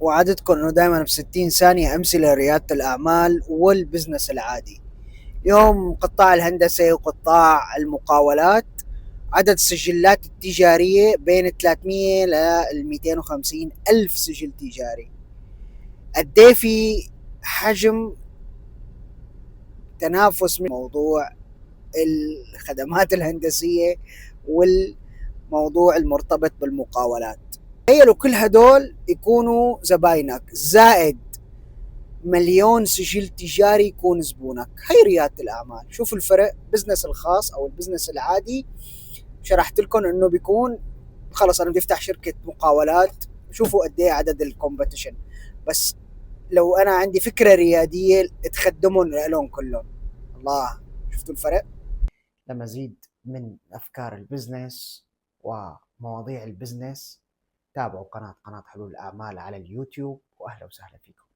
وعدتكم انه دائما ب60 ثانية امثلة ريادة الاعمال والبزنس العادي. اليوم قطاع الهندسة وقطاع المقاولات عدد السجلات التجارية بين 300 ل 250 ألف سجل تجاري. قد في حجم تنافس من موضوع الخدمات الهندسية والموضوع المرتبط بالمقاولات. تخيلوا كل هدول يكونوا زباينك، زائد مليون سجل تجاري يكون زبونك. هي ريادة الأعمال. شوفوا الفرق، بزنس الخاص أو البزنس العادي شرحت لكم انه بيكون خلص انا بدي افتح شركه مقاولات، شوفوا قد ايه عدد الكومبetition. بس لو انا عندي فكره رياديه تخدمهم لهم كلهم. الله، شفتوا الفرق؟ لمزيد من افكار البزنس ومواضيع البزنس تابعوا قناه حلول الاعمال على اليوتيوب، واهلا وسهلا فيكم.